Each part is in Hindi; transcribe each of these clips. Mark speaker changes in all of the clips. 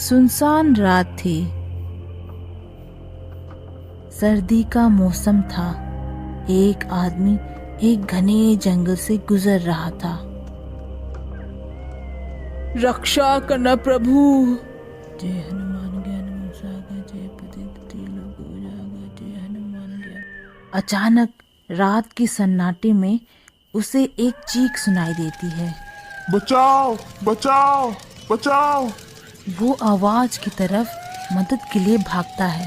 Speaker 1: सुनसान रात थी। सर्दी का मौसम था। एक आदमी एक घने जंगल से गुजर रहा था।
Speaker 2: रक्षा करना प्रभु।
Speaker 1: जय हनुमान ज्ञान गुण सागर जय पतित लोक उजागर जय हनुमान ज्ञान। अचानक रात की सन्नाटे में उसे एक चीख सुनाई देती है।
Speaker 3: बचाओ बचाओ बचाओ।
Speaker 1: वो आवाज की तरफ मदद के लिए भागता है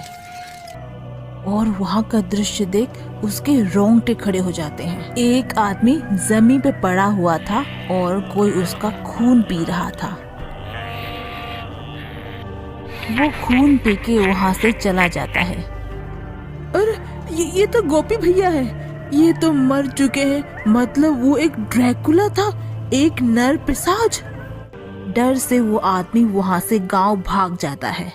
Speaker 1: और वहाँ का दृश्य देख उसके रोंगटे खड़े हो जाते हैं। एक आदमी जमीन पे पड़ा हुआ था और कोई उसका खून पी रहा था। वो खून पी के वहाँ से चला जाता है।
Speaker 2: अरे ये तो गोपी भैया है। ये तो मर चुके हैं। मतलब वो एक ड्रैकुला था, एक नर पिशाच।
Speaker 1: डर से वो आदमी वहाँ से गांव भाग जाता है।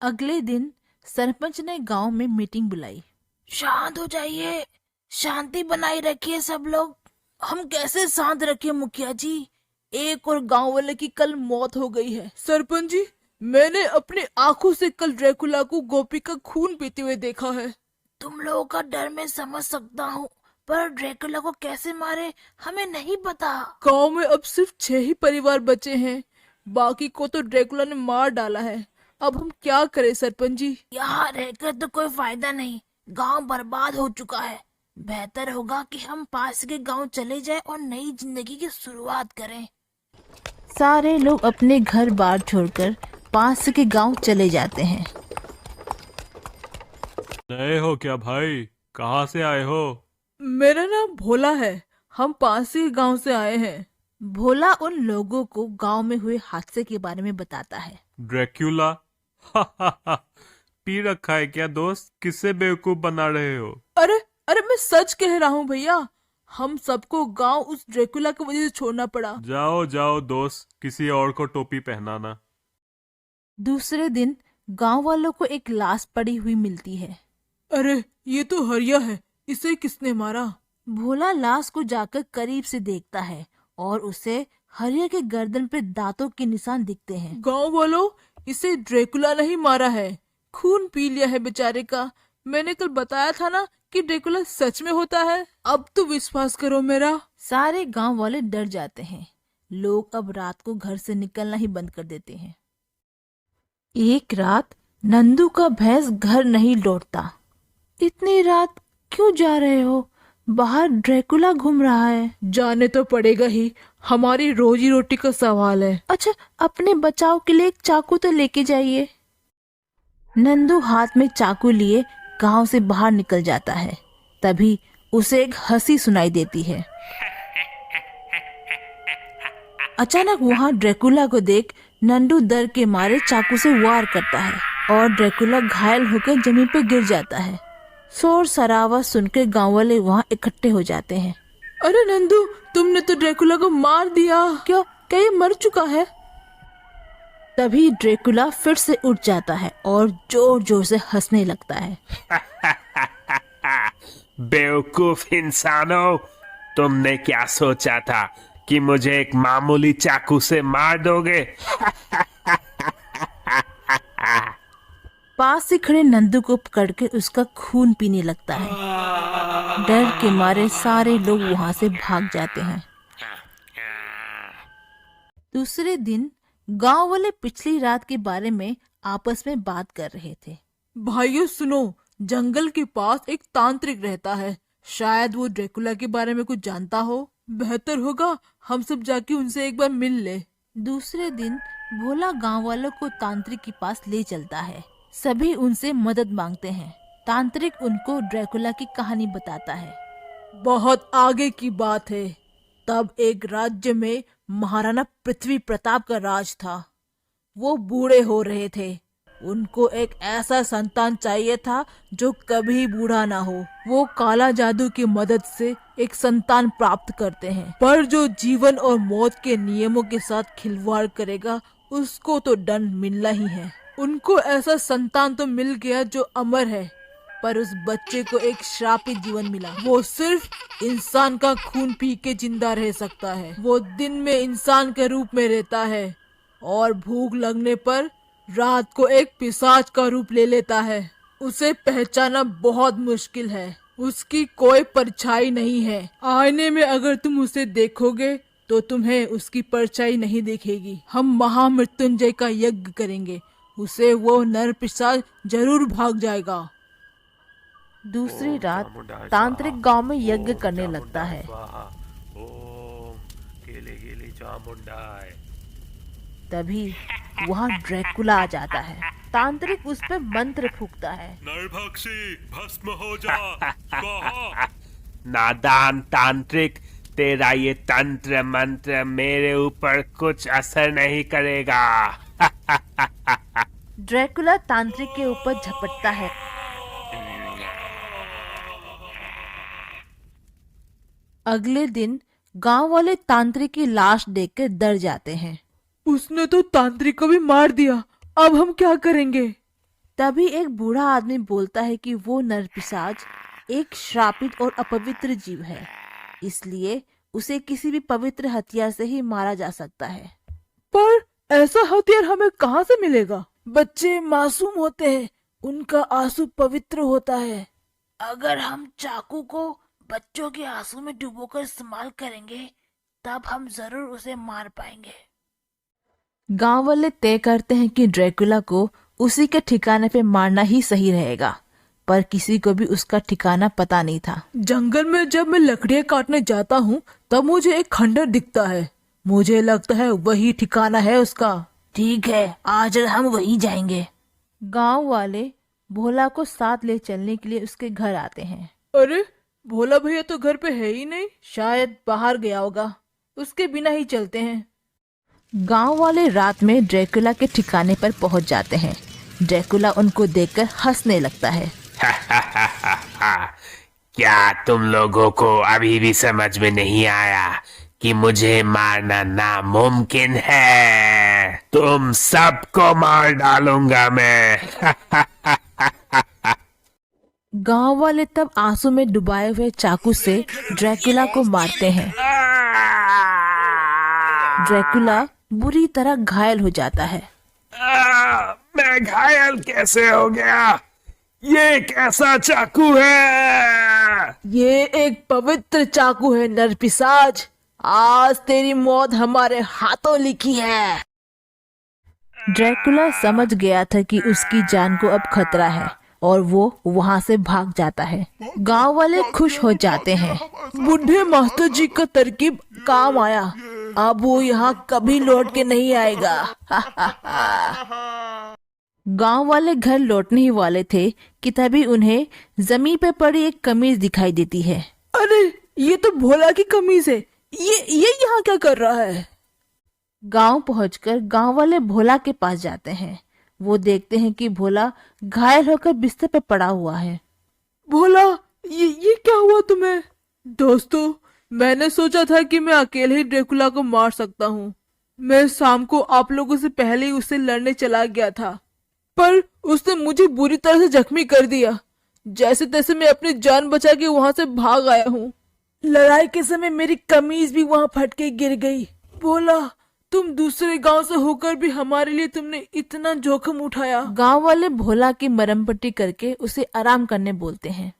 Speaker 1: अगले दिन सरपंच ने गांव में मीटिंग बुलाई। शांत हो जाइए, शांति बनाए रखिए सब लोग।
Speaker 2: हम कैसे शांत रखे मुखिया जी? एक और गांव वाले की कल मौत हो गई है। सरपंच जी, मैंने अपनी आंखों से कल ड्रैकुला को गोपी का खून पीते हुए देखा है।
Speaker 1: तुम लोगों का डर मैं समझ सकता हूँ, पर ड्रैकुला को कैसे मारे हमें नहीं पता।
Speaker 2: गांव में अब सिर्फ 6 ही परिवार बचे हैं, बाकी को तो ड्रैकुला ने मार डाला है। अब हम क्या करें सरपंच जी?
Speaker 1: यहाँ रहकर तो कोई फायदा नहीं, गांव बर्बाद हो चुका है। बेहतर होगा कि हम पास के गांव चले जाएं और नई जिंदगी की शुरुआत करें। सारे लोग अपने घर बार छोड़कर पास के गांव चले जाते हैं।
Speaker 4: नए हो क्या भाई? कहाँ से आए हो?
Speaker 2: मेरा नाम भोला है। हम पास के गांव से आए हैं।
Speaker 1: भोला उन लोगों को गांव में हुए हादसे के बारे में बताता है।
Speaker 4: ड्रैक्यूला? पी रखा है क्या दोस्त? किससे बेवकूफ बना रहे हो?
Speaker 2: अरे अरे मैं सच कह रहा हूँ भैया। हम सबको गांव उस ड्रैकुला की वजह से छोड़ना पड़ा।
Speaker 4: जाओ जाओ दोस्त, किसी और को टोपी पहनाना।
Speaker 1: दूसरे दिन गांव वालों को एक लाश पड़ी हुई मिलती है।
Speaker 2: अरे ये तो हरिया है, इसे किसने मारा?
Speaker 1: भोला लाश को जाकर करीब से देखता है और उसे हरिया के गर्दन पे दांतों के निशान दिखते हैं।
Speaker 2: गांव वालों, इसे ड्रैकुला नहीं मारा है, खून पी लिया है बेचारे का। मैंने कल बताया था ना कि ड्रैकुला सच में होता है। अब तो विश्वास करो मेरा।
Speaker 1: सारे गांव वाले डर जाते हैं। लोग अब रात को घर से निकलना ही बंद कर देते हैं। एक रात नंदू का भैंस घर नहीं लौटता। इतनी रात क्यों जा रहे हो? बाहर ड्रैकुला घूम रहा है।
Speaker 2: जाने तो पड़ेगा ही, हमारी रोजी रोटी का सवाल है।
Speaker 1: अच्छा, अपने बचाव के लिए एक चाकू तो लेके जाइए। नंदू हाथ में चाकू लिए गांव से बाहर निकल जाता है। तभी उसे एक हंसी सुनाई देती है। अचानक वहां ड्रैकुला को देख नंदू डर के मारे चाकू से वार करता है और ड्रैकुला घायल होकर जमीन पर गिर जाता है। शोर शराबा सुनकर गांव वाले वहां इकट्ठे हो जाते हैं।
Speaker 2: अरे नंदू, तुमने तो ड्रैकुला को मार दिया। क्या ये मर चुका है?
Speaker 1: तभी ड्रैकुला फिर से उठ जाता है और जोर जोर से हंसने लगता है।
Speaker 5: बेवकूफ इंसानों, तुमने क्या सोचा था कि मुझे एक मामूली चाकू से मार दोगे?
Speaker 1: पास से खड़े नंदू को पकड़ के उसका खून पीने लगता है। डर के मारे सारे लोग वहां से भाग जाते हैं। दूसरे दिन गांव वाले पिछली रात के बारे में आपस में बात कर रहे थे।
Speaker 2: भाइयों सुनो, जंगल के पास एक तांत्रिक रहता है। शायद वो ड्रैकुला के बारे में कुछ जानता हो। बेहतर होगा हम सब जाके उनसे एक बार मिल ले।
Speaker 1: दूसरे दिन भोला गांव वालों को तांत्रिक के पास ले चलता है। सभी उनसे मदद मांगते हैं। तांत्रिक उनको ड्रैकुला की कहानी बताता है।
Speaker 2: बहुत आगे की बात है। तब एक राज्य में महाराणा पृथ्वी प्रताप का राज था। वो बूढ़े हो रहे थे। उनको एक ऐसा संतान चाहिए था जो कभी बूढ़ा ना हो। वो काला जादू की मदद से एक संतान प्राप्त करते हैं, पर जो जीवन और मौत के नियमों के साथ खिलवाड़ करेगा उसको तो दंड मिलना ही है। उनको ऐसा संतान तो मिल गया जो अमर है, पर उस बच्चे को एक श्रापित जीवन मिला। वो सिर्फ इंसान का खून पी के जिंदा रह सकता है। वो दिन में इंसान के रूप में रहता है और भूख लगने पर रात को एक पिशाच का रूप ले लेता है। उसे पहचानना बहुत मुश्किल है। उसकी कोई परछाई नहीं है। आईने में अगर तुम उसे देखोगे तो तुम्हें उसकी परछाई नहीं दिखेगी। हम महामृत्युंजय का यज्ञ करेंगे, उसे वो नर पिशाच जरूर भाग जाएगा।
Speaker 1: दूसरी रात तांत्रिक गांव में यज्ञ करने लगता है।
Speaker 5: ओम केले केले चामुंडाय।
Speaker 1: तभी वहाँ ड्रैकुला आ जाता है। तांत्रिक उस पर मंत्र फूंकता है।
Speaker 4: नरभक्षी भस्म हो जा। स्वाहा।
Speaker 5: नादान तांत्रिक, तेरा ये तंत्र मंत्र मेरे ऊपर कुछ असर नहीं करेगा।
Speaker 1: ड्रैकुला तांत्रिक के ऊपर झपटता है। अगले दिन गांव वाले तांत्रिक की लाश देखकर डर जाते हैं।
Speaker 2: उसने तो तांत्रिक को भी मार दिया, अब हम क्या करेंगे?
Speaker 1: तभी एक बूढ़ा आदमी बोलता है कि वो नरपिशाच एक श्रापित और अपवित्र जीव है, इसलिए उसे किसी भी पवित्र हथियार से ही मारा जा सकता है।
Speaker 2: पर ऐसा हथियार हमें कहाँ से मिलेगा? बच्चे मासूम होते हैं, उनका आंसू पवित्र होता है।
Speaker 1: अगर हम चाकू को बच्चों के आंसू में डुबोकर इस्तेमाल करेंगे तब हम जरूर उसे मार पाएंगे। गांव वाले तय करते हैं कि ड्रैकुला को उसी के ठिकाने पे मारना ही सही रहेगा, पर किसी को भी उसका ठिकाना पता नहीं था।
Speaker 2: जंगल में जब मैं लकड़ियाँ काटने जाता हूँ तब मुझे एक खंडर दिखता है। मुझे लगता है वही ठिकाना है उसका।
Speaker 1: ठीक है, आज हम वहीं जाएंगे। गांव वाले भोला को साथ ले चलने के लिए उसके घर आते हैं।
Speaker 2: अरे भोला भैया तो घर पे है ही नहीं, शायद बाहर गया होगा। उसके बिना ही चलते हैं।
Speaker 1: गांव वाले रात में ड्रैकुला के ठिकाने पर पहुंच जाते हैं। ड्रैकुला उनको देखकर हंसने लगता है।
Speaker 5: क्या तुम लोगों को अभी भी समझ में नहीं आया कि मुझे मारना नामुमकिन है? तुम सबको मार डालूंगा मैं।
Speaker 1: गांव वाले तब आंसू में डुबाए हुए चाकू से ड्रैकुला को मारते हैं। ड्रैकुला बुरी तरह घायल हो जाता है।
Speaker 5: मैं घायल कैसे हो गया? ये कैसा चाकू है?
Speaker 2: ये एक पवित्र चाकू है नरपिशाच। आज तेरी मौत हमारे हाथों लिखी है।
Speaker 1: ड्रैकुला समझ गया था कि उसकी जान को अब खतरा है और वो वहाँ से भाग जाता है। गांव वाले खुश हो जाते हैं।
Speaker 2: बुढ़े मास्टर जी का तरकीब काम आया, अब वो यहाँ कभी लौट के नहीं आएगा।
Speaker 1: गांव वाले घर लौटने ही वाले थे कि तभी उन्हें जमीन पे पड़ी एक कमीज दिखाई देती है।
Speaker 2: अरे ये तो भोला की कमीज है। ये यहाँ क्या कर रहा है?
Speaker 1: गांव पहुंचकर गांव वाले भोला के पास जाते हैं। वो देखते हैं कि भोला घायल होकर बिस्तर पे पड़ा हुआ है।
Speaker 2: भोला, ये क्या हुआ तुम्हें? दोस्तों, मैंने सोचा था कि मैं अकेले ही ड्रैकुला को मार सकता हूँ। मैं शाम को आप लोगों से पहले ही उससे लड़ने चला गया था, पर उसने मुझे बुरी तरह से जख्मी कर दिया। जैसे तैसे मैं अपनी जान बचा के वहां से भाग आया हूँ। लड़ाई के समय मेरी कमीज भी वहां फट के गिर गई। भोला, तुम दूसरे गांव से होकर भी हमारे लिए तुमने इतना जोखिम उठाया।
Speaker 1: गांव वाले भोला की मरहम पट्टी करके उसे आराम करने बोलते हैं।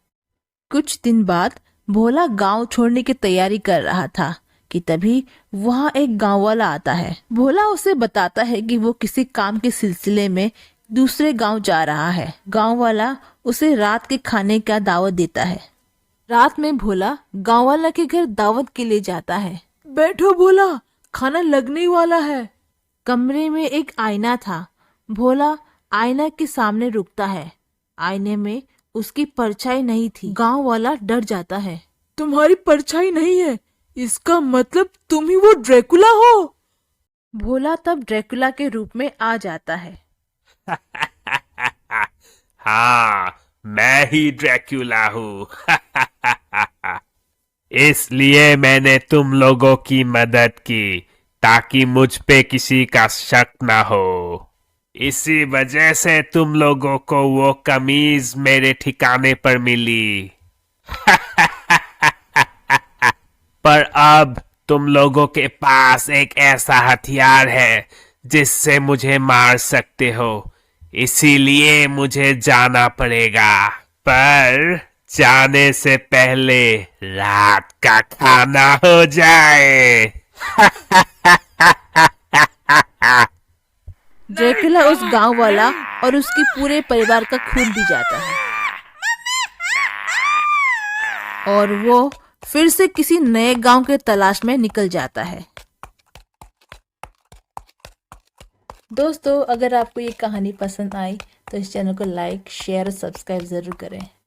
Speaker 1: कुछ दिन बाद भोला गांव छोड़ने की तैयारी कर रहा था कि तभी वहां एक गांव वाला आता है। भोला उसे बताता है कि वो किसी काम के सिलसिले में दूसरे गांव जा रहा है। गांव वाला उसे रात के खाने का दावत देता है। रात में भोला गांव वाला के घर दावत के लिए जाता है।
Speaker 2: बैठो भोला, खाना लगने ही वाला है।
Speaker 1: कमरे में एक आईना था। भोला आईना के सामने रुकता है। आईने में उसकी परछाई नहीं थी। गांव वाला डर जाता है।
Speaker 2: तुम्हारी परछाई नहीं है, इसका मतलब तुम ही वो ड्रैकुला हो।
Speaker 1: भोला तब ड्रैकुला के रूप में आ जाता है।
Speaker 5: हाँ, मैं ही ड्रैकुला हूँ। इसलिए मैंने तुम लोगों की मदद की ताकि मुझ पे किसी का शक ना हो। इसी वजह से तुम लोगों को वो कमीज मेरे ठिकाने पर मिली। पर अब तुम लोगों के पास एक ऐसा हथियार है जिससे मुझे मार सकते हो, इसीलिए मुझे जाना पड़ेगा। पर जाने से पहले रात का खाना हो जाए।
Speaker 1: ड्रैकुला उस गांव वाला और उसके पूरे परिवार का खून पी जाता है और वो फिर से किसी नए गांव के तलाश में निकल जाता है। दोस्तों, अगर आपको ये कहानी पसंद आई तो इस चैनल को लाइक, शेयर और सब्सक्राइब ज़रूर करें।